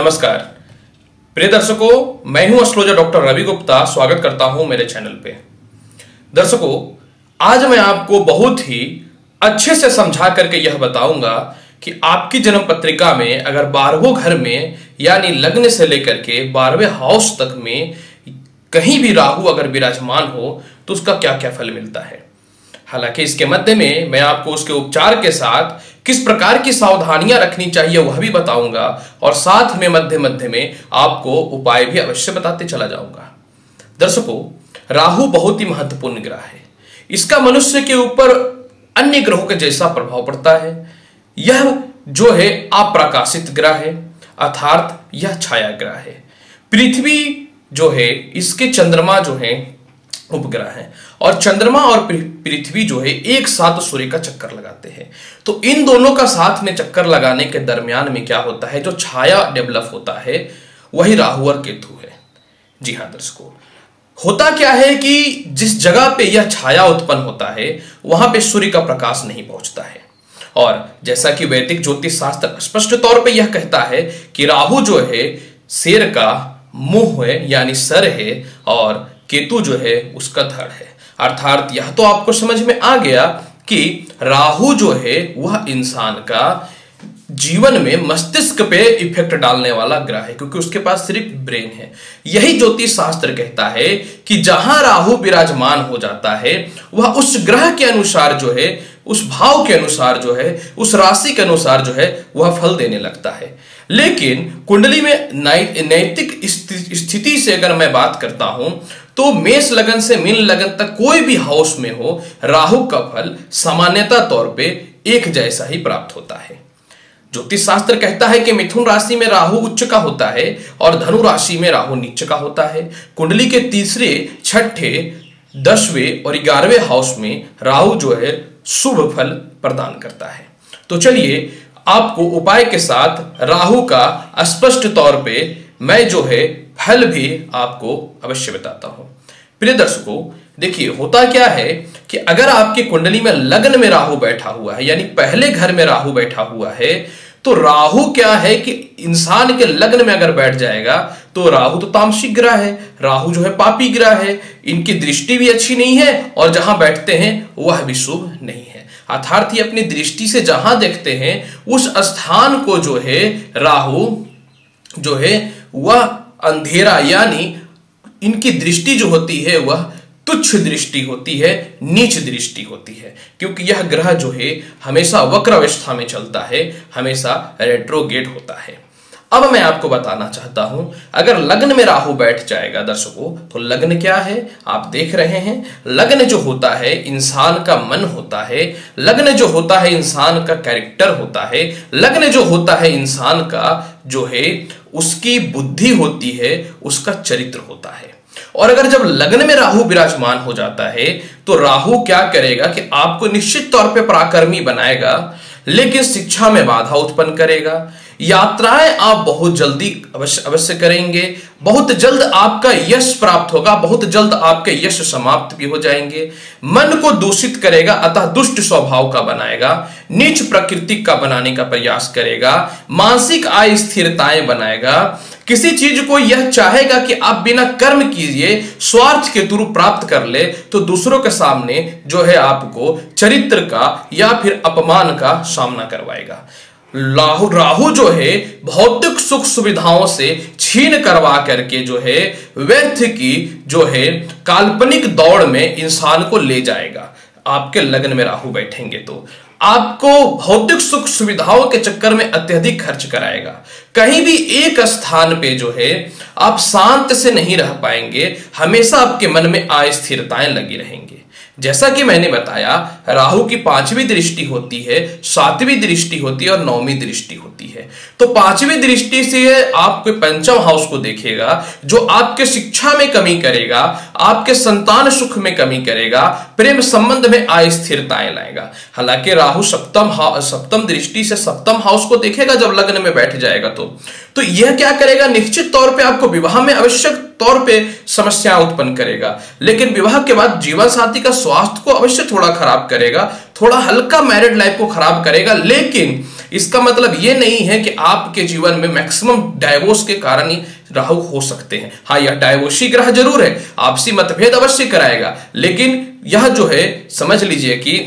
नमस्कार प्रिय दर्शकों, मैं हूं एस्ट्रोलॉजर डॉक्टर रवि गुप्ता। स्वागत करता हूं मेरे चैनल पे। दर्शकों, आज मैं आपको बहुत ही अच्छे से समझा करके यह बताऊंगा कि आपकी जन्म पत्रिका में अगर 12वें घर में यानी लग्न से लेकर के 12वें हाउस तक में कहीं भी राहु अगर विराजमान हो तो उसका क्या क्या फल मिलता है। हालांकि इसके मध्य में मैं आपको उसके उपचार के साथ किस प्रकार की सावधानियां रखनी चाहिए वह भी बताऊंगा और साथ में मध्य मध्य में आपको उपाय भी अवश्य बताते चला जाऊंगा। दर्शकों, राहु बहुत ही महत्वपूर्ण ग्रह है। इसका मनुष्य के ऊपर अन्य ग्रहों के जैसा प्रभाव पड़ता है। यह जो है अप्रकाशित ग्रह है, अर्थात यह छाया ग्रह है। पृथ्वी जो है इसके चंद्रमा जो है उपग्रह है और चंद्रमा और पृथ्वी जो है एक साथ सूर्य का चक्कर लगाते हैं। तो इन दोनों का साथ में चक्कर लगाने के दरमियान में क्या होता है, जो छाया डेवलप होता है वही राहु और केतु है। जी हां दर्शकों, होता क्या है कि जिस जगह पे यह छाया उत्पन्न होता है वहां पे सूर्य का प्रकाश नहीं पहुंचता है। और जैसा कि वैदिक ज्योतिष शास्त्र स्पष्ट तौर पे यह कहता है कि राहु जो है शेर का मुंह है यानी सर है और केतु जो है उसका धड़ है। अर्थात यह तो आपको समझ में आ गया कि राहु जो है वह इंसान का जीवन में मस्तिष्क पे इफेक्ट डालने वाला ग्रह है, क्योंकि उसके पास सिर्फ ब्रेन है। यही ज्योतिष शास्त्र कहता है कि जहां राहु विराजमान हो जाता है वह उस ग्रह के अनुसार जो है, उस भाव के अनुसार जो है, उस राशि के अनुसार जो है वह फल देने लगता है। लेकिन कुंडली में नैतिक स्थिति से अगर मैं बात करता हूं तो मेष लगन से मीन लगन तक कोई भी हाउस में हो, राहु का फल सामान्यतः तौर पे एक जैसा ही प्राप्त होता है। ज्योतिष शास्त्र कहता है कि मिथुन राशि में राहु उच्च का होता है और धनु राशि में राहु नीच का होता है। कुंडली के तीसरे, छठे, 10वें और 11वें हाउस में राहु जो है शुभ फल प्रदान करता है। तो चलिए आपको उपाय के साथ राहु का स्पष्ट तौर पे मैं जो है फल भी आपको अवश्य बताता हूं। प्रिय दर्शकों, देखिए होता क्या है कि अगर आपकी कुंडली में लग्न में राहु बैठा हुआ है यानी पहले घर में राहु बैठा हुआ है तो राहु क्या है कि इंसान के लग्न में अगर बैठ जाएगा तो राहु तो तामसिक ग्रह है, राहु जो है पापी ग्रह है, इनकी दृष्टि भी अच्छी नहीं है और जहां बैठते हैं वह भी शुभ नहीं है। अर्थात ये अपनी दृष्टि से जहां देखते हैं उस स्थान को जो है राहु जो है वह अंधेरा यानी इनकी दृष्टि जो होती है वह तुच्छ दृष्टि होती है, नीच दृष्टि होती है, क्योंकि यह ग्रह जो है हमेशा वक्र अवस्था में चलता है, हमेशा रेट्रोगेट होता है। अब मैं आपको बताना चाहता हूं, अगर लग्न में राहु बैठ जाएगा दर्शकों, तो लग्न क्या है आप देख रहे हैं। लग्न जो होता है इंसान का मन होता है, लग्न जो होता है इंसान का कैरेक्टर होता है, लग्न जो होता है इंसान का जो है उसकी बुद्धि होती है, उसका चरित्र होता है। और अगर जब लग्न में राहु विराजमान हो जाता है तो राहु क्या करेगा कि आपको निश्चित तौर पे पराक्रमी बनाएगा, लेकिन शिक्षा में बाधा उत्पन्न करेगा। यात्राएं आप बहुत जल्दी अवश्य करेंगे, बहुत जल्द आपका यश प्राप्त होगा, बहुत जल्द आपके यश समाप्त भी हो जाएंगे। मन को दूषित करेगा, अतः दुष्ट स्वभाव का बनाएगा, नीच प्रकृति का बनाने का प्रयास करेगा, मानसिक अस्थिरताएं बनाएगा। किसी चीज को यह चाहेगा कि आप बिना कर्म कीजिए स्वार्थ के थ्रू प्राप्त कर ले, तो दूसरों के सामने जो है आपको चरित्र का या फिर अपमान का सामना करवाएगा। राहु जो है भौतिक सुख सुविधाओं से छीन करवा करके जो है व्यर्थ की जो है काल्पनिक दौड़ में इंसान को ले जाएगा। आपके लग्न में राहु बैठेंगे तो आपको भौतिक सुख सुविधाओं के चक्कर में अत्यधिक खर्च कराएगा। कहीं भी एक स्थान पे जो है आप शांत से नहीं रह पाएंगे, हमेशा आपके मन में अस्थिरताएं लगी रहेंगी। जैसा कि मैंने बताया, राहु की 5वीं दृष्टि होती है, 7वीं दृष्टि होती है और 9वीं दृष्टि होती है। तो 5वीं दृष्टि से आपके पंचम हाउस को देखेगा, जो आपके शिक्षा में कमी करेगा, आपके संतान सुख में कमी करेगा, प्रेम संबंध में अस्थिरताएं लाएगा। हालांकि राहु सप्तम दृष्टि से सप्तम हाउस को देखेगा जब लग्न में बैठ जाएगा तो यह क्या करेगा, निश्चित तौर पे आपको विवाह में आवश्यक तौर पे समस्या उत्पन्न करेगा, लेकिन विवाह के बाद जीवन साथी का स्वास्थ्य को अवश्य थोड़ा खराब करेगा, थोड़ा हल्का मैरिड लाइफ को खराब करेगा। लेकिन इसका मतलब यह नहीं है कि आपके जीवन में मैक्सिमम डाइवोर्स के कारण ही राहु हो सकते हैं। हाँ, यह डाइवोर्सी ग्रह जरूर है, आपसी मतभेद अवश्य कराएगा, लेकिन यह जो है समझ लीजिए कि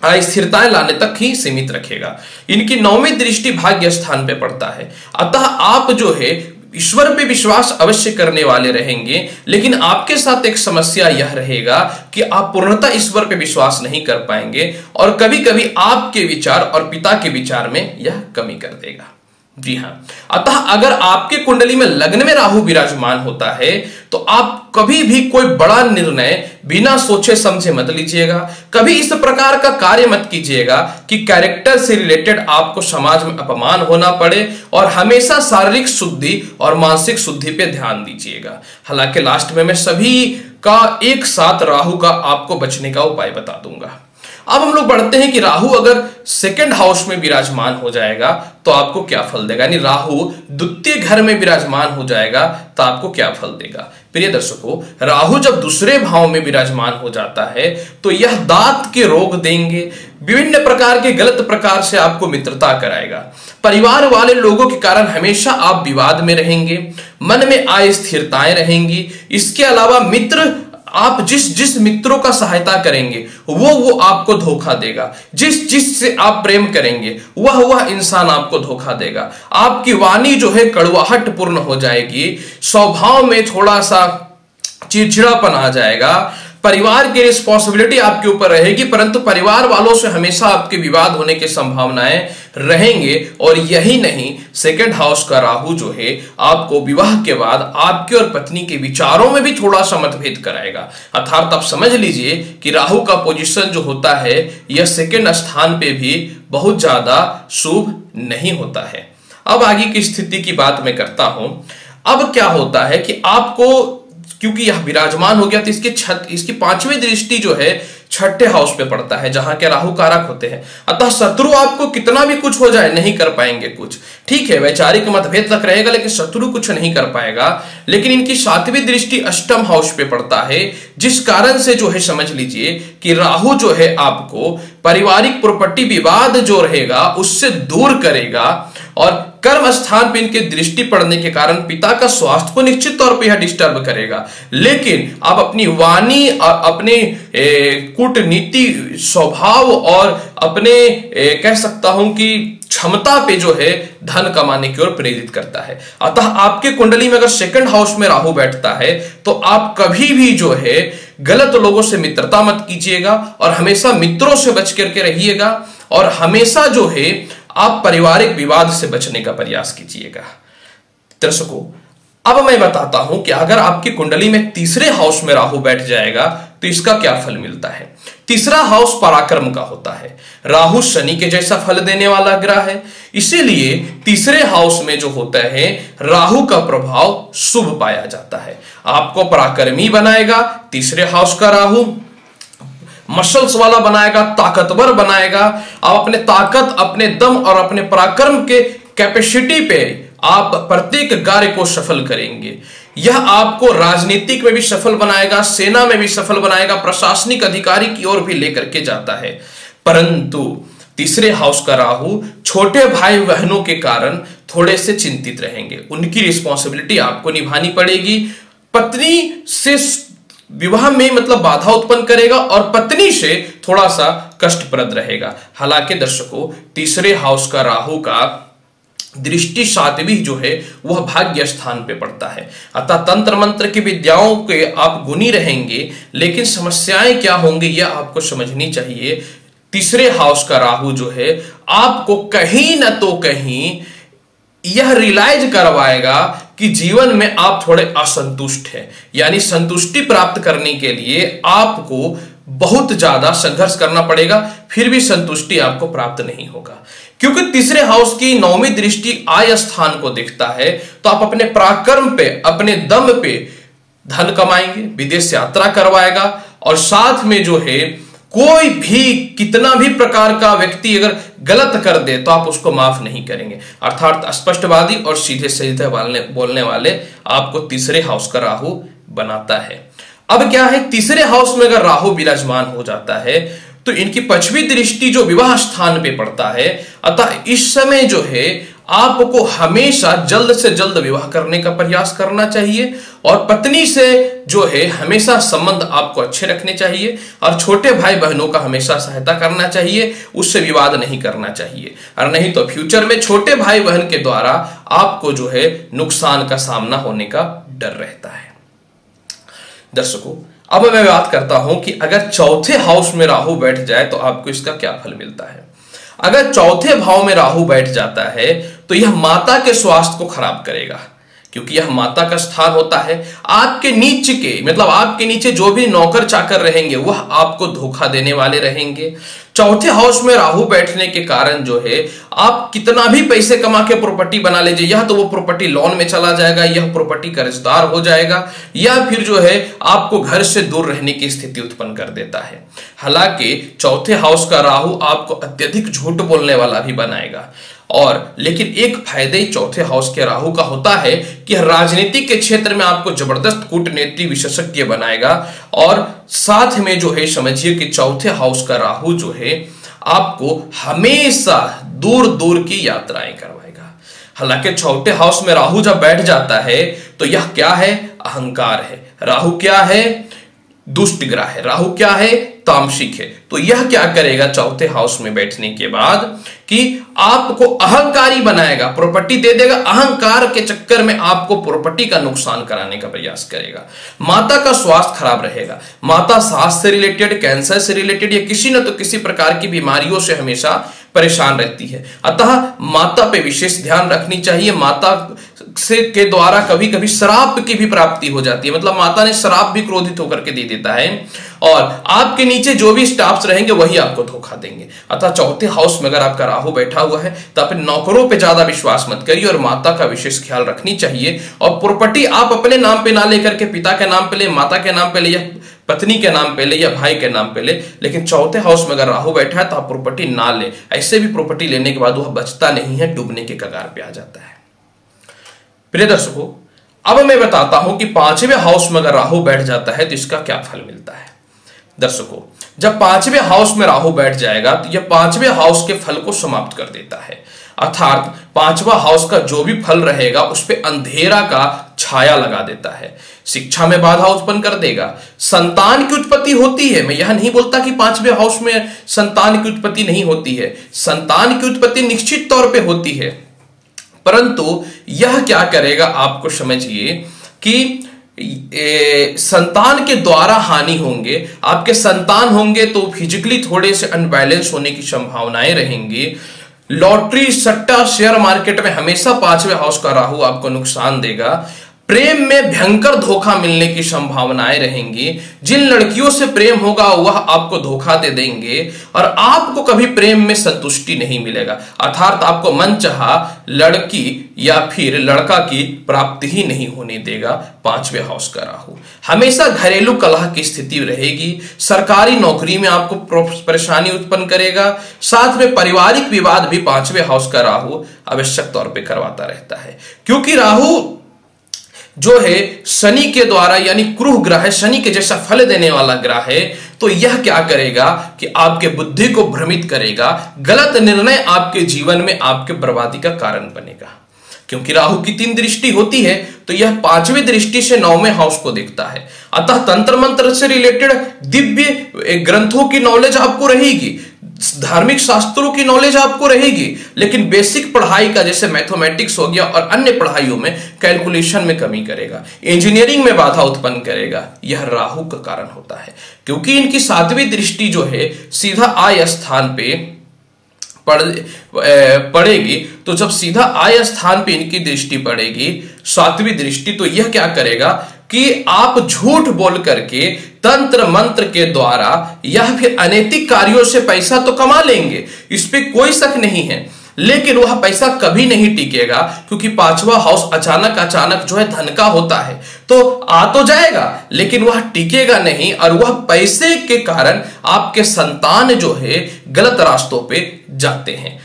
अस्थिरताएं लाने तक ही सीमित रखेगा। इनकी 9वीं दृष्टि भाग्य स्थान पे पड़ता है, अतः आप जो है ईश्वर पे विश्वास अवश्य करने वाले रहेंगे, लेकिन आपके साथ एक समस्या यह रहेगा कि आप पूर्णतः ईश्वर पे विश्वास नहीं कर पाएंगे और कभी कभी आपके विचार और पिता के विचार में यह कमी कर देगा। जी हां, अतः अगर आपके कुंडली में लग्न में राहु विराजमान होता है तो आप कभी भी कोई बड़ा निर्णय बिना सोचे समझे मत लीजिएगा। कभी इस प्रकार का कार्य मत कीजिएगा कि कैरेक्टर से रिलेटेड आपको समाज में अपमान होना पड़े, और हमेशा शारीरिक शुद्धि और मानसिक शुद्धि पे ध्यान दीजिएगा। हालांकि लास्ट में मैं सभी का एक साथ राहु का आपको बचने का उपाय बता दूंगा। अब हम लोग बढ़ते हैं कि राहु अगर सेकंड हाउस में विराजमान हो जाएगा तो आपको क्या फल देगा, यानी राहु द्वितीय घर में विराजमान हो जाएगा तो आपको क्या फल देगा। प्रिय दर्शकों, राहु जब दूसरे भाव में विराजमान हो जाता है तो यह दांत के रोग देंगे, विभिन्न प्रकार के गलत प्रकार से आपको मित्रता कराएगा, परिवार वाले लोगों के कारण हमेशा आप विवाद में रहेंगे, मन में अस्थिरताएं रहेंगी। इसके अलावा मित्र, आप जिस मित्रों का सहायता करेंगे वो आपको धोखा देगा, जिस से आप प्रेम करेंगे वह इंसान आपको धोखा देगा। आपकी वाणी जो है कड़वाहट पूर्ण हो जाएगी, स्वभाव में थोड़ा सा चिड़चिड़ापन आ जाएगा, परिवार की रिस्पॉन्सिबिलिटी आपके ऊपर रहेगी, परंतु परिवार वालों से हमेशा आपके विवाद होने की संभावनाएं रहेंगे। और यही नहीं, सेकंड हाउस का राहु जो है आपको विवाह के बाद आपके और पत्नी के विचारों में भी थोड़ा सा मतभेद कराएगा। अर्थात आप समझ लीजिए कि राहु का पोजीशन जो होता है यह सेकंड स्थान पे भी बहुत ज्यादा शुभ नहीं होता है। अब आगे की स्थिति की बात मैं करता हूं। अब क्या होता है कि आपको, क्योंकि यह विराजमान हो गया तो इसकी 5वीं दृष्टि जो है छठे हाउस पे पड़ता है, जहां के राहु कारक होते हैं। अतः शत्रु आपको कितना भी कुछ हो जाए नहीं कर पाएंगे कुछ। ठीक है, वैचारिक मतभेद तक रहेगा लेकिन शत्रु कुछ नहीं कर पाएगा। लेकिन इनकी 7वीं दृष्टि अष्टम हाउस पे पड़ता है, जिस कारण से जो है समझ लीजिए कि राहु जो है आपको पारिवारिक प्रॉपर्टी विवाद जो रहेगा उससे दूर करेगा, और कर्म स्थान पे इनके दृष्टि पड़ने के कारण पिता का स्वास्थ्य को निश्चित तौर पे यह डिस्टर्ब करेगा। लेकिन आप अपनी वाणी, अपने कूटनीति, स्वभाव और अपने कह सकता हूं कि क्षमता पे जो है धन कमाने की ओर प्रेरित करता है। अतः आपके कुंडली में अगर सेकंड हाउस में राहु बैठता है तो आप कभी भी जो है गलत लोगों से मित्रता मत कीजिएगा, और हमेशा मित्रों से बच करके रहिएगा, और हमेशा जो है आप पारिवारिक विवाद से बचने का प्रयास कीजिएगा। दर्शकों, अब मैं बताता हूं कि अगर आपकी कुंडली में तीसरे हाउस में राहु बैठ जाएगा तो इसका क्या फल मिलता है। तीसरा हाउस पराक्रम का होता है, राहु शनि के जैसा फल देने वाला ग्रह है, इसीलिए तीसरे हाउस में जो होता है राहु का प्रभाव शुभ पाया जाता है, आपको पराक्रमी बनाएगा। तीसरे हाउस का राहु मसल्स वाला बनाएगा, ताकतवर बनाएगा। आप अपने ताकत, अपने दम और अपने पराक्रम के कैपेसिटी पे आप प्रत्येक कार्य को सफल करेंगे। यह आपको राजनीतिक में भी सफल बनाएगा, सेना में भी सफल बनाएगा, प्रशासनिक अधिकारी की ओर भी लेकर के जाता है। परंतु तीसरे हाउस का राहु छोटे भाई बहनों के कारण थोड़े से चिंतित रहेंगे, उनकी रिस्पॉन्सिबिलिटी आपको निभानी पड़ेगी। पत्नी से विवाह में मतलब बाधा उत्पन्न करेगा और पत्नी से थोड़ा सा कष्टप्रद रहेगा। हालांकि दर्शकों, तीसरे हाउस का राहु का दृष्टि 7वीं जो है वह भाग्य स्थान पे पड़ता है, अतः तंत्र मंत्र की विद्याओं के आप गुणी रहेंगे, लेकिन समस्याएं क्या होंगी यह आपको समझनी चाहिए। तीसरे हाउस का राहु जो है आपको कहीं ना तो कहीं यह रियलाइज करवाएगा कि जीवन में आप थोड़े असंतुष्ट हैं, यानी संतुष्टि प्राप्त करने के लिए आपको बहुत ज्यादा संघर्ष करना पड़ेगा, फिर भी संतुष्टि आपको प्राप्त नहीं होगा। क्योंकि तीसरे हाउस की 9वीं दृष्टि आय स्थान को देखता है, तो आप अपने पराक्रम पे, अपने दम पे धन कमाएंगे, विदेश यात्रा करवाएगा, और साथ में जो है कोई भी कितना भी प्रकार का व्यक्ति अगर गलत कर दे तो आप उसको माफ नहीं करेंगे। अर्थात स्पष्टवादी और सीधे सीधे बोलने वाले आपको तीसरे हाउस का राहु बनाता है। अब क्या है, तीसरे हाउस में अगर राहु विराजमान हो जाता है तो इनकी पांचवी दृष्टि जो विवाह स्थान पे पड़ता है, अतः इस समय जो है आपको हमेशा जल्द से जल्द विवाह करने का प्रयास करना चाहिए और पत्नी से जो है हमेशा संबंध आपको अच्छे रखने चाहिए और छोटे भाई बहनों का हमेशा सहायता करना चाहिए, उससे विवाद नहीं करना चाहिए, और नहीं तो फ्यूचर में छोटे भाई बहन के द्वारा आपको जो है नुकसान का सामना होने का डर रहता है। दर्शकों, अब मैं बात करता हूं कि अगर चौथे हाउस में राहु बैठ जाए तो आपको इसका क्या फल मिलता है। अगर चौथे भाव में राहु बैठ जाता है तो यह माता के स्वास्थ्य को खराब करेगा, क्योंकि यह माता का स्थान होता है। आपके नीचे के मतलब आपके नीचे जो भी नौकर चाकर रहेंगे वह आपको धोखा देने वाले रहेंगे। चौथे हाउस में राहु बैठने के कारण जो है आप कितना भी पैसे कमा के प्रॉपर्टी बना लीजिए, यह तो वो प्रॉपर्टी लोन में चला जाएगा, यह प्रॉपर्टी कर्जदार हो जाएगा, या फिर जो है आपको घर से दूर रहने की स्थिति उत्पन्न कर देता है। हालांकि चौथे हाउस का राहु आपको अत्यधिक झूठ बोलने वाला भी बनाएगा, और लेकिन एक फायदे ही चौथे हाउस के राहु का होता है कि राजनीति के क्षेत्र में आपको जबरदस्त कूटनीति विशेषज्ञ बनाएगा, और साथ में जो है समझिए कि चौथे हाउस का राहु जो है आपको हमेशा दूर दूर की यात्राएं करवाएगा। हालांकि चौथे हाउस में राहु जब बैठ जाता है तो यह क्या है, अहंकार है। राहु क्या है, दुष्ट ग्रह है। राहु क्या है, तामसिक है। तो यह क्या करेगा चौथे हाउस में बैठने के बाद कि आपको अहंकारी बनाएगा, प्रॉपर्टी दे देगा, अहंकार के चक्कर में आपको प्रॉपर्टी का नुकसान कराने का प्रयास करेगा। माता का स्वास्थ्य खराब रहेगा। माता सांस से रिलेटेड, कैंसर से रिलेटेड या किसी न तो किसी प्रकार की बीमारियों से हमेशा परेशान रहती है, अतः माता पे विशेष ध्यान रखनी चाहिए। माता से के द्वारा कभी कभी श्राप की भी प्राप्ति हो जाती है, मतलब माता ने श्राप भी क्रोधित होकर के दे देता है, और आपके नीचे जो भी स्टाफ्स रहेंगे वही आपको धोखा देंगे। अतः चौथे हाउस में अगर आपका राहु बैठा हुआ है तो अपने नौकरों पे ज्यादा विश्वास मत करिए और माता का विशेष ख्याल रखनी चाहिए। और प्रॉपर्टी आप अपने नाम पे ना लेकर के पिता के नाम पे ले, माता के नाम पे ले, या पत्नी के नाम पे ले, या भाई के नाम पे ले, लेकिन चौथे हाउस में अगर राहु बैठा है तो आप प्रॉपर्टी ना ले। ऐसे भी प्रॉपर्टी लेने के बाद वह बचता नहीं है, डूबने के कगार पे आ जाता है। प्रिय दर्शकों, अब मैं बताता हूं कि पांचवें हाउस में अगर राहु बैठ जाता है तो इसका क्या फल मिलता है। दर्शकों, जब पांचवें हाउस में राहु बैठ जाएगा तो यह पांचवें हाउस के फल को समाप्त कर देता है, अर्थात पांचवा हाउस का जो भी फल रहेगा उस पे अंधेरा का छाया लगा देता है। शिक्षा में बाधा उत्पन्न कर देगा। संतान की उत्पत्ति होती है, मैं यह नहीं बोलता कि पांचवें हाउस में संतान की उत्पत्ति नहीं होती है, संतान की उत्पत्ति निश्चित तौर पे होती है, परंतु यह क्या करेगा आपको समझिए कि संतान के द्वारा हानि होंगे। आपके संतान होंगे तो फिजिकली थोड़े से अनबैलेंस होने की संभावनाएं रहेंगी। लॉटरी, सट्टा, शेयर मार्केट में हमेशा पांचवें हाउस का राहु आपको नुकसान देगा। प्रेम में भयंकर धोखा मिलने की संभावनाएं रहेंगी। जिन लड़कियों से प्रेम होगा वह आपको धोखा दे देंगे और आपको कभी प्रेम में संतुष्टि नहीं मिलेगा, अर्थात आपको मनचाहा लड़की या फिर लड़का की प्राप्ति ही नहीं होने देगा पांचवें हाउस का राहु। हमेशा घरेलू कलह की स्थिति रहेगी। सरकारी नौकरी में आपको परेशानी उत्पन्न करेगा। साथ में पारिवारिक विवाद भी पांचवें हाउस का राहु आवश्यक तौर पर करवाता रहता है, क्योंकि राहु जो है शनि के द्वारा, यानी क्रूर ग्रह है, शनि के जैसा फल देने वाला ग्रह है। तो यह क्या करेगा कि आपके बुद्धि को भ्रमित करेगा। गलत निर्णय आपके जीवन में आपके बर्बादी का कारण बनेगा, क्योंकि राहु की 3 दृष्टि होती है तो यह 5वीं दृष्टि से 9वें हाउस को देखता है। अतः तंत्र मंत्र से रिलेटेड दिव्य ग्रंथों की नॉलेज आपको रहेगी, धार्मिक शास्त्रों की नॉलेज आपको रहेगी, लेकिन बेसिक पढ़ाई का जैसे मैथमेटिक्स हो गया और अन्य पढ़ाइयों में कैलकुलेशन में कमी करेगा, इंजीनियरिंग में बाधा उत्पन्न करेगा। यह राहु का कारण होता है, क्योंकि इनकी 7वीं दृष्टि जो है सीधा आय स्थान पे पड़ेगी। तो जब सीधा आय स्थान पे इनकी दृष्टि पड़ेगी 7वीं दृष्टि, तो यह क्या करेगा कि आप झूठ बोल करके तंत्र मंत्र के द्वारा या फिर अनैतिक कार्यों से पैसा तो कमा लेंगे, इस पे कोई शक नहीं है, लेकिन वह पैसा कभी नहीं टिकेगा, क्योंकि 5वां हाउस अचानक जो है धन का होता है। तो आ तो जाएगा लेकिन वह टिकेगा नहीं, और वह पैसे के कारण आपके संतान जो है गलत रास्तों पे जाते हैं।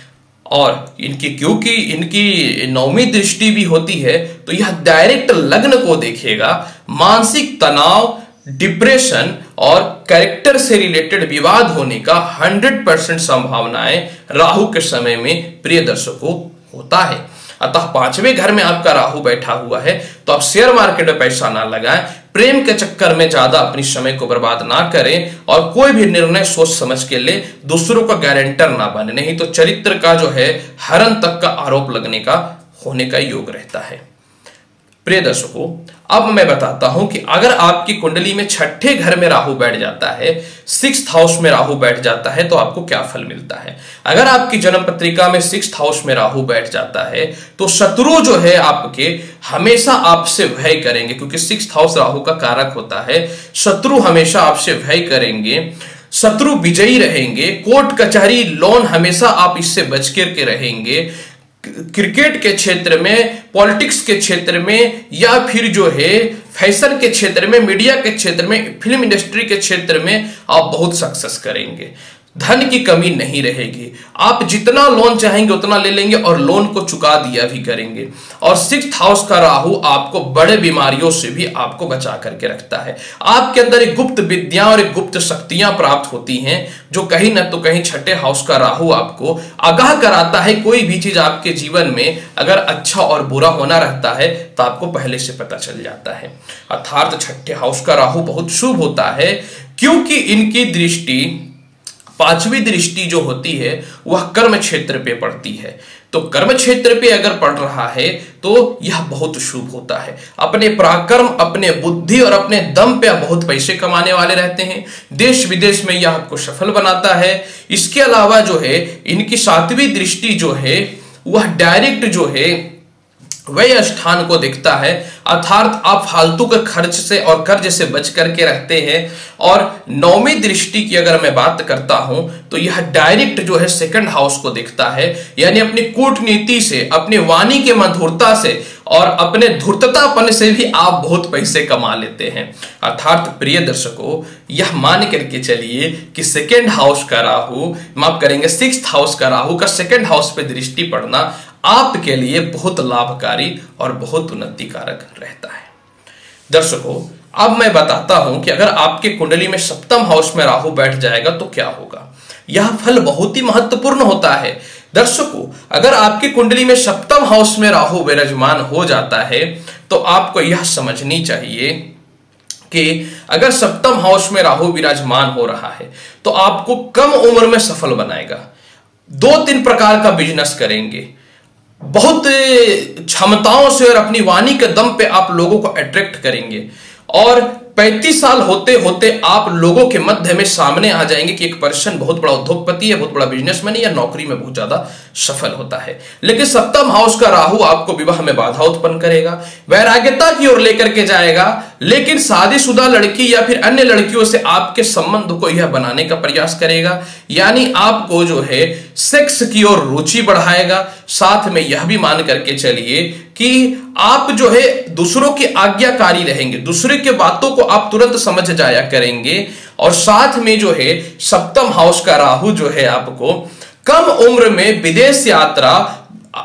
और इनकी क्योंकि इनकी 9वीं दृष्टि भी होती है तो यह डायरेक्ट लग्न को देखेगा। मानसिक तनाव, डिप्रेशन और कैरेक्टर से रिलेटेड विवाद होने का 100% संभावनाएं राहु के समय में प्रिय दर्शकों होता है। अतः पांचवें घर में आपका राहु बैठा हुआ है तो आप शेयर मार्केट में पैसा ना लगाएं, प्रेम के चक्कर में ज्यादा अपनी समय को बर्बाद ना करें और कोई भी निर्णय सोच समझ के ले, दूसरों का गारंटर ना बने, नहीं तो चरित्र का जो है हरण तक का आरोप लगने का होने का योग रहता है। प्रिय दर्शकों, अब मैं बताता हूं कि अगर आपकी कुंडली में छठे घर में राहु बैठ जाता है, 6th हाउस में राहु बैठ जाता है तो आपको क्या फल मिलता है। अगर आपकी जन्म पत्रिका में 6th हाउस में राहु बैठ जाता है तो शत्रु जो है आपके हमेशा आपसे भय करेंगे, क्योंकि 6th हाउस राहु का कारक होता है। शत्रु हमेशा आपसे भय करेंगे, शत्रु विजयी रहेंगे, कोर्ट कचहरी लोन हमेशा आप इससे बच करके रहेंगे। क्रिकेट के क्षेत्र में, पॉलिटिक्स के क्षेत्र में, या फिर जो है फैशन के क्षेत्र में, मीडिया के क्षेत्र में, फिल्म इंडस्ट्री के क्षेत्र में आप बहुत सक्सेस करेंगे। धन की कमी नहीं रहेगी, आप जितना लोन चाहेंगे उतना ले लेंगे और लोन को चुका दिया भी करेंगे। और 6th हाउस का राहु आपको बड़े बीमारियों से भी आपको बचा करके रखता है। आपके अंदर एक गुप्त विद्या और एक गुप्त शक्तियां प्राप्त होती हैं जो कहीं ना तो कहीं छठे हाउस का राहु आपको आगाह कराता है। कोई भी चीज आपके जीवन में अगर अच्छा और बुरा होना रहता है तो आपको पहले से पता चल जाता है। अर्थात छठे हाउस का राहु बहुत शुभ होता है, क्योंकि इनकी दृष्टि, पांचवी दृष्टि जो होती है वह कर्म क्षेत्र पे पड़ती है। तो कर्म क्षेत्र पे अगर पड़ रहा है तो यह बहुत शुभ होता है। अपने पराक्रम, अपने बुद्धि और अपने दम पे आप बहुत पैसे कमाने वाले रहते हैं। देश विदेश में यह आपको सफल बनाता है। इसके अलावा जो है इनकी 7वीं दृष्टि जो है वह डायरेक्ट जो है वह स्थान को दिखता है। अर्थात आप फालतू के खर्च से और कर्ज से बच करके रहते हैं। और 9वीं दृष्टि की अगर मैं बात करता हूं तो यह डायरेक्ट जो है 2nd हाउस को दिखता है, यानी अपनी कूटनीति से, अपनी वाणी के मधुरता से और अपने धूर्ततापन से भी आप बहुत पैसे कमा लेते हैं। अर्थात प्रिय दर्शकों, यह मान करके चलिए कि 2nd हाउस का राहु, माफ करेंगे 6th हाउस का राहु का 2nd हाउस पे दृष्टि पड़ना आपके लिए बहुत लाभकारी और बहुत उन्नतिकारक रहता है। दर्शकों, अब मैं बताता हूं कि अगर आपके कुंडली में 7th हाउस में राहु बैठ जाएगा तो क्या होगा। यह फल बहुत ही महत्वपूर्ण होता है। दर्शकों, अगर आपकी कुंडली में 7th हाउस में राहु विराजमान हो जाता है तो आपको यह समझनी चाहिए कि अगर 7th हाउस में राहु विराजमान हो रहा है तो आपको कम उम्र में सफल बनाएगा। 2-3 प्रकार का बिजनेस करेंगे, बहुत क्षमताओं से और अपनी वाणी के दम पे आप लोगों को अट्रैक्ट करेंगे और 35 साल होते होते आप लोगों के मध्य में सामने आ जाएंगे कि एक पर्सन बहुत बड़ा उद्योगपति है, बहुत बड़ा बिजनेसमैन है या नौकरी में बहुत ज्यादा सफल होता है। लेकिन 7th हाउस का राहु आपको विवाह में बाधा उत्पन्न करेगा, वैराग्यता की ओर लेकर के जाएगा, लेकिन शादीशुदा लड़की या फिर अन्य लड़कियों से आपके संबंध को यह बनाने का प्रयास करेगा, यानी आपको जो है सेक्स की ओर रुचि बढ़ाएगा। साथ में यह भी मान करके चलिए कि आप जो है दूसरों की आज्ञाकारी रहेंगे, दूसरे के बातों को आप तुरंत समझ जाया करेंगे। और साथ में जो है 7th हाउस का राहु जो है आपको कम उम्र में विदेश यात्रा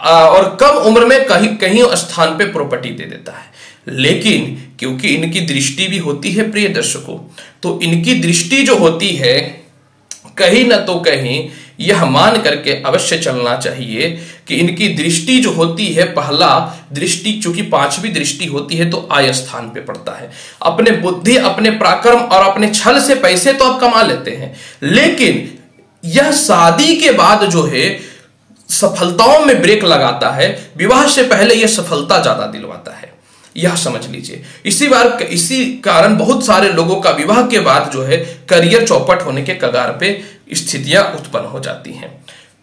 और कम उम्र में कहीं स्थान पे प्रॉपर्टी दे देता है। लेकिन क्योंकि इनकी दृष्टि भी होती है प्रिय दर्शकों, तो इनकी दृष्टि जो होती है कहीं ना तो कहीं यह मान करके अवश्य चलना चाहिए कि इनकी दृष्टि जो होती है, पहला दृष्टि चूंकि 5वीं दृष्टि होती है तो आय स्थान पे पड़ता है। अपने बुद्धि, अपने पराक्रम और अपने छल से पैसे तो आप कमा लेते हैं, लेकिन यह शादी के बाद जो है सफलताओं में ब्रेक लगाता है। विवाह से पहले यह सफलता ज्यादा दिलवाता है, यह समझ लीजिए। इसी कारण बहुत सारे लोगों का विवाह के बाद जो है करियर चौपट होने के कगार पे स्थितियां उत्पन्न हो जाती हैं।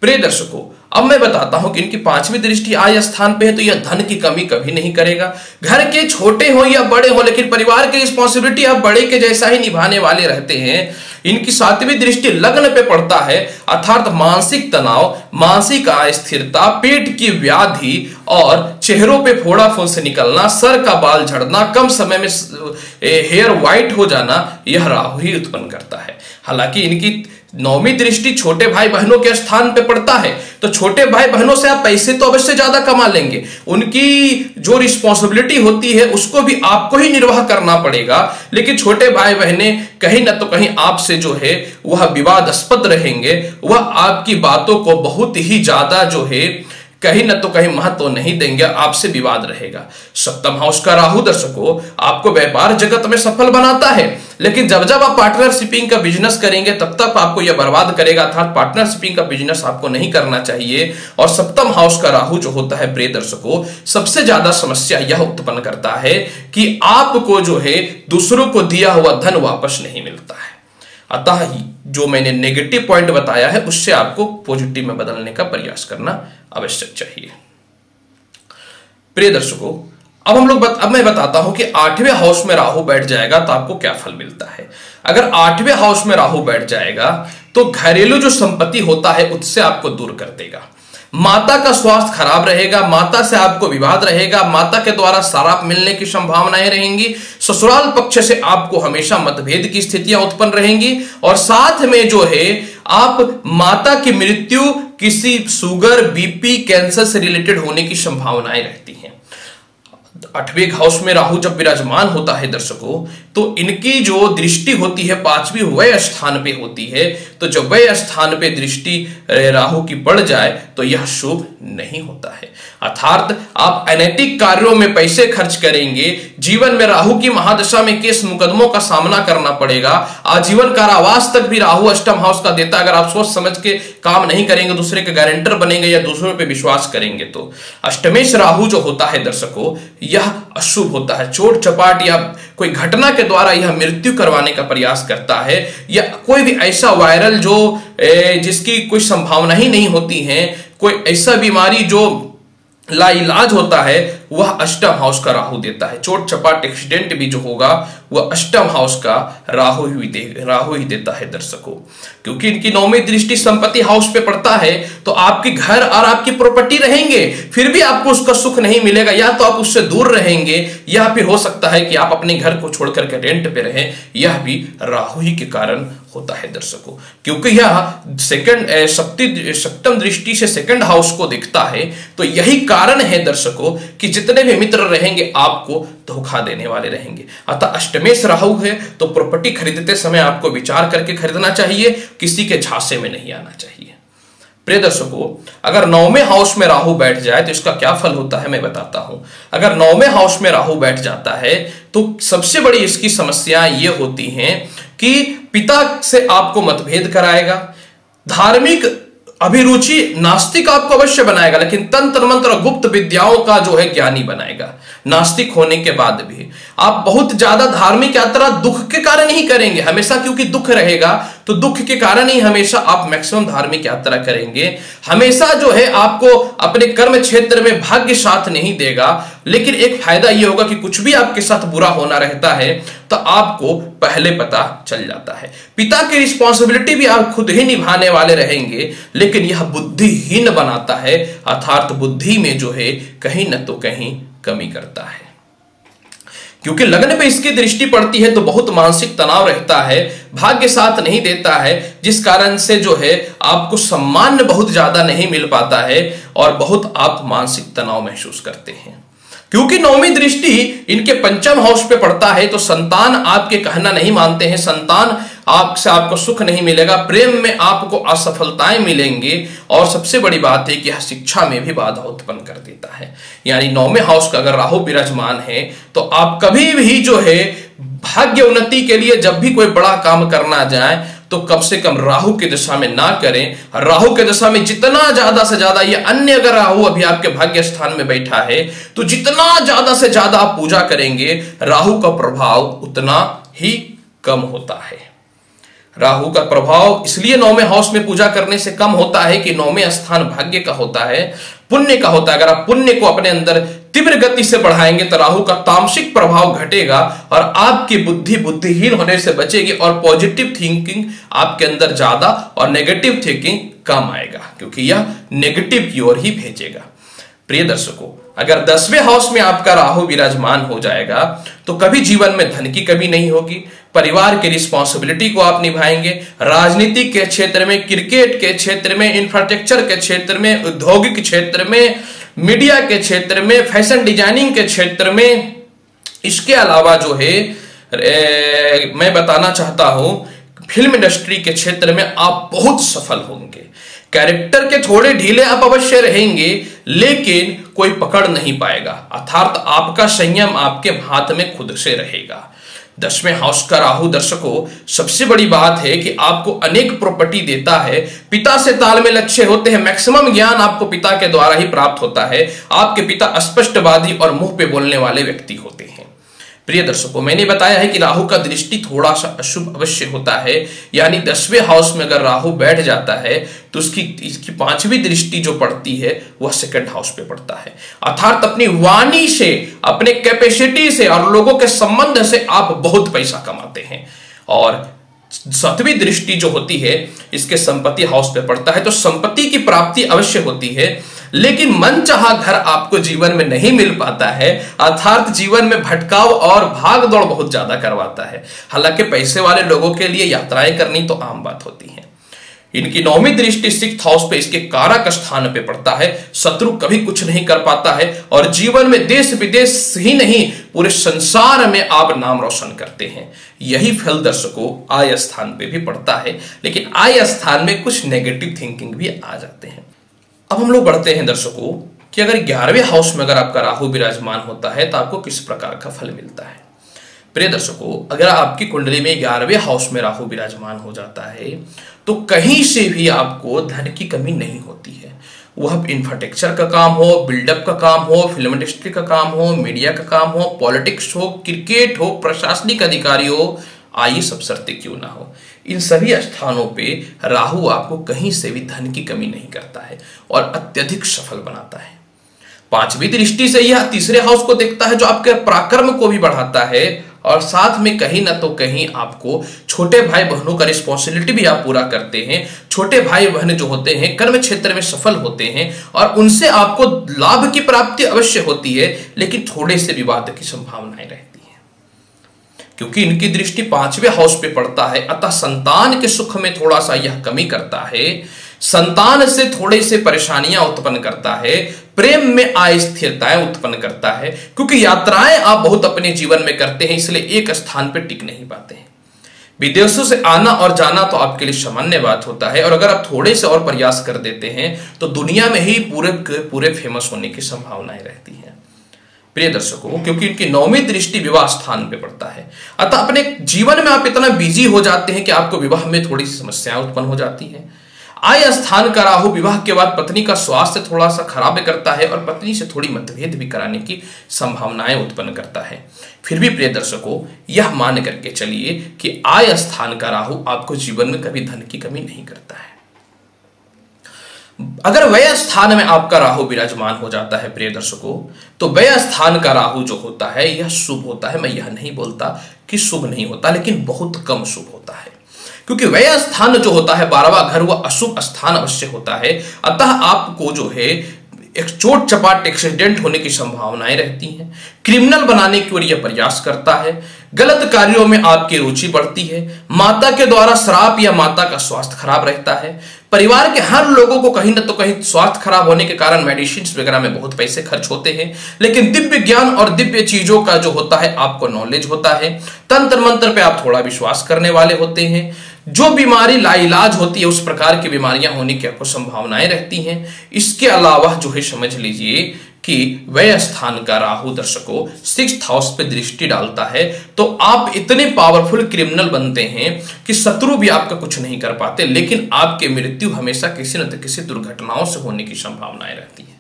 प्रिय दर्शकों, अब मैं बताता हूं कि इनकी 5वीं दृष्टि आय स्थान पे है तो यह धन की कमी कभी नहीं करेगा। घर के छोटे हो या बड़े हो, लेकिन परिवार की रिस्पॉन्सिबिलिटी आप बड़े के जैसा ही निभाने वाले रहते हैं। इनकी 7वीं दृष्टि लग्न पे पड़ता है, अर्थात मानसिक तनाव, मानसिक अस्थिरता, पेट की व्याधि और चेहरों पे फोड़ा फुंस निकलना, सर का बाल झड़ना, कम समय में हेयर व्हाइट हो जाना, यह राहु ही उत्पन्न करता है। हालांकि इनकी नौवीं दृष्टि छोटे भाई बहनों के स्थान पे पड़ता है, तो छोटे भाई बहनों से आप पैसे तो अवश्य ज्यादा कमा लेंगे, उनकी जो रिस्पॉन्सिबिलिटी होती है उसको भी आपको ही निर्वाह करना पड़ेगा। लेकिन छोटे भाई बहनें कहीं ना तो कहीं आपसे जो है वह विवादास्पद रहेंगे, वह आपकी बातों को बहुत ही ज्यादा जो है कहीं न तो कहीं महत्व नहीं देंगे, आपसे विवाद रहेगा। सप्तम हाउस का राहु दर्शकों आपको व्यापार जगत में सफल बनाता है, लेकिन जब जब आप पार्टनरशिपिंग का बिजनेस करेंगे तब तक आपको यह बर्बाद करेगा, अर्थात पार्टनरशिपिंग का बिजनेस आपको नहीं करना चाहिए। और सप्तम हाउस का राहु जो होता है प्रिय दर्शकों, सबसे ज्यादा समस्या यह उत्पन्न करता है कि आपको जो है दूसरों को दिया हुआ धन वापस नहीं मिलता है। अतः ही जो मैंने नेगेटिव पॉइंट बताया है उससे आपको पॉजिटिव में बदलने का प्रयास करना आवश्यक चाहिए। प्रिय दर्शकों, अब मैं बताता हूं कि 8वें हाउस में राहु बैठ जाएगा तो आपको क्या फल मिलता है। अगर 8वें हाउस में राहु बैठ जाएगा तो घरेलू जो संपत्ति होता है उससे आपको दूर कर देगा। माता का स्वास्थ्य खराब रहेगा, माता से आपको विवाद रहेगा, माता के द्वारा शराब मिलने की संभावनाएं रहेंगी, ससुराल पक्ष से आपको हमेशा मतभेद की स्थितियां उत्पन्न रहेंगी, और साथ में जो है आप माता की मृत्यु किसी शुगर, बीपी, कैंसर से रिलेटेड होने की संभावनाएं रहती हैं। 8वें हाउस में राहु जब विराजमान होता है दर्शकों, तो इनकी जो दृष्टि होती है 5वीं वय स्थान पे होती है, तो जब वय स्थान पे दृष्टि राहु की पड़ जाए तो यह शुभ नहीं होता है। अर्थात आप अनैतिक कार्यों में पैसे खर्च करेंगे, जीवन में राहु की महादशा में केस मुकदमों का सामना करना पड़ेगा, आजीवन कारावास तक भी राहु अष्टम हाउस का देता है अगर आप सोच समझ के काम नहीं करेंगे, दूसरे के गारंटर बनेंगे या दूसरों पे विश्वास करेंगे तो। अष्टमेश राहु जो होता है दर्शकों, यह अशुभ होता है, चोट चपाट या कोई घटना के द्वारा यह मृत्यु करवाने का प्रयास करता है, या कोई भी ऐसा वायरल जो जिसकी कोई संभावना ही नहीं होती है, कोई ऐसा बीमारी जो लाइलाज होता है, वह अष्टम हाउस का राहु देता है। चोट चपाट एक्सीडेंट भी जो होगा वह अष्टम हाउस का राहु ही देता है दर्शकों, क्योंकि इनकी 9वीं दृष्टि संपत्ति हाउस पे पड़ता है, तो आपके घर और आपकी प्रॉपर्टी रहेंगे, फिर भी आपको उसका सुख नहीं मिलेगा, या तो आप उससे दूर रहेंगे या फिर हो सकता है कि आप अपने घर को छोड़ करके रेंट पे रहें। यह भी राहु ही के कारण होता है दर्शकों, क्योंकि यह सप्तम दृष्टि से सेकंड हाउस को देखता है। तो यही कारण है दर्शकों कि जितने भी मित्र रहेंगे आपको धोखा देने वाले रहेंगे। अतः अष्टमेश राहु है तो प्रॉपर्टी खरीदते समय आपको विचार करके खरीदना चाहिए, किसी के झांसे में नहीं आना चाहिए। प्रिय दर्शकों, अगर 9वें हाउस में राहु बैठ जाए तो इसका क्या फल होता है मैं बताता हूं। अगर 9वें हाउस में राहु बैठ जाता है तो सबसे बड़ी इसकी समस्या ये होती है कि पिता से आपको मतभेद कराएगा, धार्मिक अभिरुचि नास्तिक आपको अवश्य बनाएगा, लेकिन तंत्र मंत्र और गुप्त विद्याओं का जो है ज्ञानी बनाएगा। नास्तिक होने के बाद भी आप बहुत ज्यादा धार्मिक यात्रा दुख के कारण ही करेंगे हमेशा, क्योंकि दुख रहेगा तो दुख के कारण ही हमेशा आप मैक्सिमम धार्मिक यात्रा करेंगे। हमेशा जो है आपको अपने कर्म क्षेत्र में भाग्य साथ नहीं देगा, लेकिन एक फायदा यह होगा कि कुछ भी आपके साथ बुरा होना रहता है तो आपको पहले पता चल जाता है। पिता की रिस्पॉन्सिबिलिटी भी आप खुद ही निभाने वाले रहेंगे, लेकिन यह बुद्धिहीन बनाता है, अर्थात बुद्धि में जो है कहीं न तो कहीं कमी करता है। क्योंकि लग्न पे इसकी दृष्टि पड़ती है तो बहुत मानसिक तनाव रहता है, भाग्य साथ नहीं देता है, जिस कारण से जो है आपको सम्मान बहुत ज्यादा नहीं मिल पाता है और बहुत आप मानसिक तनाव महसूस करते हैं। क्योंकि 9वीं दृष्टि इनके पंचम हाउस पे पड़ता है तो संतान आपके कहना नहीं मानते हैं, संतान आपसे आपको सुख नहीं मिलेगा, प्रेम में आपको असफलताएं मिलेंगे, और सबसे बड़ी बात है कि यह शिक्षा में भी बाधा उत्पन्न कर देता है। यानी 9वें हाउस का अगर राहु विराजमान है तो आप कभी भी जो है भाग्य उन्नति के लिए जब भी कोई बड़ा काम करना जाए तो कम से कम राहु की दशा में ना करें। राहु की दशा में जितना ज्यादा से ज्यादा, ये अन्य अगर राहु अभी आपके भाग्य स्थान में बैठा है तो जितना ज्यादा से ज्यादा आप पूजा करेंगे राहु का प्रभाव उतना ही कम होता है। राहु का प्रभाव इसलिए 9वें हाउस में पूजा करने से कम होता है कि 9वें स्थान भाग्य का होता है, पुण्य का होता है। अगर आप पुण्य को अपने अंदर तीव्र गति से बढ़ाएंगे तो राहु का तामसिक प्रभाव घटेगा और आपकी बुद्धि बुद्धिहीन होने से बचेगी और पॉजिटिव थिंकिंग आपके अंदर ज्यादा और नेगेटिव थिंकिंग कम आएगा, क्योंकि यह नेगेटिव की ओर ही भेजेगा। प्रिय दर्शकों, अगर 10वें हाउस में आपका राहु विराजमान हो जाएगा तो कभी जीवन में धन की कमी नहीं होगी, परिवार की रिस्पॉन्सिबिलिटी को आप निभाएंगे, राजनीति के क्षेत्र में, क्रिकेट के क्षेत्र में, इंफ्रास्ट्रक्चर के क्षेत्र में, औद्योगिक क्षेत्र में, मीडिया के क्षेत्र में, फैशन डिजाइनिंग के क्षेत्र में। इसके अलावा जो है मैं बताना चाहता हूं, फिल्म इंडस्ट्री के क्षेत्र में आप बहुत सफल होंगे। कैरेक्टर के थोड़े ढीले आप अवश्य रहेंगे, लेकिन कोई पकड़ नहीं पाएगा, अर्थात आपका संयम आपके हाथ में खुद से रहेगा। 10वें हाउस का राहु दर्शकों, सबसे बड़ी बात है कि आपको अनेक प्रॉपर्टी देता है, पिता से तालमेल अच्छे होते हैं, मैक्सिमम ज्ञान आपको पिता के द्वारा ही प्राप्त होता है। आपके पिता स्पष्टवादी और मुंह पे बोलने वाले व्यक्ति होते हैं। प्रिय दर्शकों, मैंने बताया है कि राहु का दृष्टि थोड़ा सा अशुभ अवश्य होता है, यानी 10वें हाउस में अगर राहु बैठ जाता है तो इसकी 5वीं दृष्टि जो पड़ती है वह 2nd हाउस पे पड़ता है, अर्थात अपनी वाणी से, अपने कैपेसिटी से और लोगों के संबंध से आप बहुत पैसा कमाते हैं। और 7वीं दृष्टि जो होती है इसके संपत्ति हाउस पे पड़ता है, तो संपत्ति की प्राप्ति अवश्य होती है, लेकिन मनचाहा घर आपको जीवन में नहीं मिल पाता है, अर्थात जीवन में भटकाव और भाग दौड़ बहुत ज्यादा करवाता है। हालांकि पैसे वाले लोगों के लिए यात्राएं करनी तो आम बात होती है। इनकी 9वीं दृष्टि 6th हाउस पे, इसके कारक स्थान पे पड़ता है, शत्रु कभी कुछ नहीं कर पाता है और जीवन में देश विदेश ही नहीं पूरे संसार में आप नाम रोशन करते हैं। यही फल दर्शकों आय स्थान पे भी पड़ता है, लेकिन आय स्थान में कुछ नेगेटिव थिंकिंग भी आ जाते हैं। अब हम लोग बढ़ते हैं दर्शकों कि अगर 11वें हाउस में अगर आपका राहु विराजमान होता है तो आपको किस प्रकार का फल मिलता है। प्रिय दर्शकों, अगर आपकी कुंडली में 11वें हाउस में राहु विराजमान हो जाता है तो कहीं से भी आपको धन की कमी नहीं होती है। वह इंफ्रास्ट्रक्चर का काम हो, बिल्डअप का काम हो, फिल्म इंडस्ट्री का काम हो, मीडिया का काम हो, पॉलिटिक्स हो, क्रिकेट हो, प्रशासनिक अधिकारी हो, आइए सब शर्तें क्यों ना हो, इन सभी स्थानों पे राहु आपको कहीं से भी धन की कमी नहीं करता है और अत्यधिक सफल बनाता है। 5वीं दृष्टि से यह 3रे हाउस को देखता है, जो आपके पराक्रम को भी बढ़ाता है और साथ में कहीं ना तो कहीं आपको छोटे भाई बहनों का रिस्पॉन्सिबिलिटी भी आप पूरा करते हैं। छोटे भाई बहन जो होते हैं कर्म क्षेत्र में सफल होते हैं और उनसे आपको लाभ की प्राप्ति अवश्य होती है, लेकिन थोड़े से विवाद की संभावनाएं रहती है, क्योंकि इनकी दृष्टि 5वें हाउस पे पड़ता है। अतः संतान के सुख में थोड़ा सा यह कमी करता है, संतान से थोड़े से परेशानियां उत्पन्न करता है, प्रेम में अस्थिरताएं उत्पन्न करता है, क्योंकि यात्राएं आप बहुत अपने जीवन में करते हैं, इसलिए एक स्थान पर टिक नहीं पाते हैं। विदेशों से आना और जाना तो आपके लिए सामान्य बात होता है, और अगर आप थोड़े से और प्रयास कर देते हैं तो दुनिया में ही पूरे फेमस होने की संभावनाएं रहती हैं। प्रिय दर्शकों, क्योंकि इनकी 9वीं दृष्टि विवाह स्थान पे पड़ता है, अतः अपने जीवन में आप इतना बिजी हो जाते हैं कि आपको विवाह में थोड़ी सी समस्याएं उत्पन्न हो जाती हैं। आय स्थान का राहु विवाह के बाद पत्नी का स्वास्थ्य थोड़ा सा खराब करता है और पत्नी से थोड़ी मतभेद भी कराने की संभावनाएं उत्पन्न करता है। फिर भी प्रिय दर्शकों, यह मान करके चलिए कि आय स्थान का राहु आपको जीवन में कभी धन की कमी नहीं करता है। अगर व्यय स्थान में आपका राहु विराजमान हो जाता है प्रिय दर्शकों, तो व्यय स्थान का राहु जो होता है यह शुभ होता है। मैं यह नहीं बोलता कि शुभ नहीं होता, लेकिन बहुत कम शुभ होता है, क्योंकि व्यय स्थान जो होता है 12वां घर, वह अशुभ स्थान अवश्य होता है। अतः आपको जो है एक चोट चपाट एक्सीडेंट होने की संभावनाएं रहती हैं, क्रिमिनल बनाने की ओर यह प्रयास करता है, गलत कार्यों में आपकी रुचि बढ़ती है, माता के द्वारा श्राप या माता का स्वास्थ्य खराब रहता है, परिवार के हर लोगों को कहीं ना तो कहीं स्वास्थ्य खराब होने के कारण मेडिसिन वगैरह में बहुत पैसे खर्च होते हैं। लेकिन दिव्य ज्ञान और दिव्य चीजों का जो होता है आपको नॉलेज होता है, तंत्र मंत्र पे आप थोड़ा विश्वास करने वाले होते हैं, जो बीमारी लाइलाज होती है उस प्रकार की बीमारियां होने की आपको संभावनाएं रहती हैं। इसके अलावा जो है समझ लीजिए कि व्यय स्थान का राहु दर्शकों 6th हाउस पे दृष्टि डालता है, तो आप इतने पावरफुल क्रिमिनल बनते हैं कि शत्रु भी आपका कुछ नहीं कर पाते, लेकिन आपकी मृत्यु हमेशा किसी न किसी दुर्घटनाओं से होने की संभावनाएं रहती है।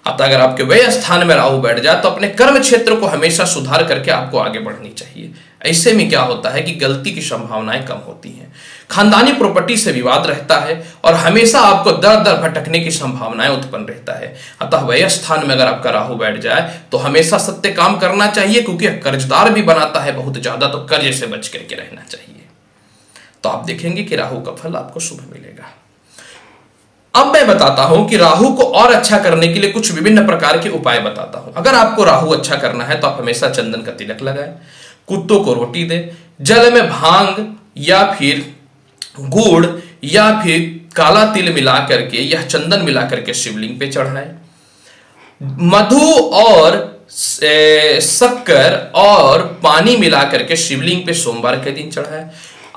अतः अगर आपके व्यय स्थान में राहु बैठ जाए तो अपने कर्म क्षेत्र को हमेशा सुधार करके आपको आगे बढ़नी चाहिए। ऐसे में क्या होता है कि गलती की संभावनाएं कम होती हैं, खानदानी प्रॉपर्टी से विवाद रहता है और हमेशा आपको दर दर भटकने की संभावनाएं उत्पन्न रहता है। अतः व्यय स्थान में अगर आपका राहु बैठ जाए तो हमेशा सत्य काम करना चाहिए, क्योंकि कर्जदार भी बनाता है बहुत ज्यादा, तो कर्ज से बच करके रहना चाहिए। तो आप देखेंगे कि राहु का फल आपको शुभ मिलेगा। अब मैं बताता हूं कि राहु को और अच्छा करने के लिए कुछ विभिन्न प्रकार के उपाय बताता हूं। अगर आपको राहु अच्छा करना है तो आप हमेशा चंदन का तिलक लगाएं, कुत्तों को रोटी दें, जल में भांग या फिर गुड़ या फिर काला तिल मिला करके या चंदन मिला करके शिवलिंग पे चढ़ाएं, मधु और शक्कर और पानी मिला करके शिवलिंग पे सोमवार के दिन चढ़ाएं,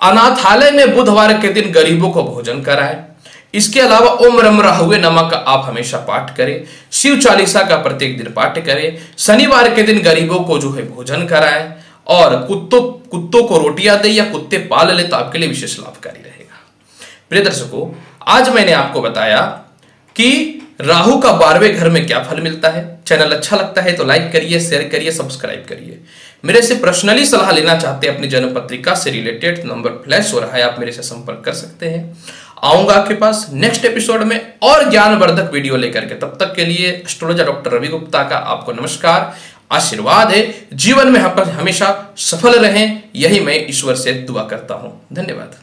अनाथालय में बुधवार के दिन गरीबों को भोजन कराएं। इसके अलावा ओम रम राहुवे नमः का आप हमेशा पाठ करें, शिव चालीसा का प्रत्येक दिन पाठ करें, शनिवार के दिन गरीबों को जो है भोजन कराएं और कुत्तों को रोटियां दे या कुत्ते पाल ले तो आपके लिए विशेष लाभकारी रहेगा। प्रिय दर्शकों, आज मैंने आपको बताया कि राहु का 12वें घर में क्या फल मिलता है। चैनल अच्छा लगता है तो लाइक करिए, शेयर करिए, सब्सक्राइब करिए। मेरे से पर्सनली सलाह लेना चाहते हैं अपनी जन्म पत्रिका से रिलेटेड, नंबर फ्लैश हो रहा है, आप मेरे से संपर्क कर सकते हैं। आऊंगा आपके पास नेक्स्ट एपिसोड में और ज्ञानवर्धक वीडियो लेकर के। तब तक के लिए एस्ट्रोलॉजर डॉक्टर रवि गुप्ता का आपको नमस्कार, आशीर्वाद है। जीवन में हमेशा सफल रहें, यही मैं ईश्वर से दुआ करता हूं। धन्यवाद।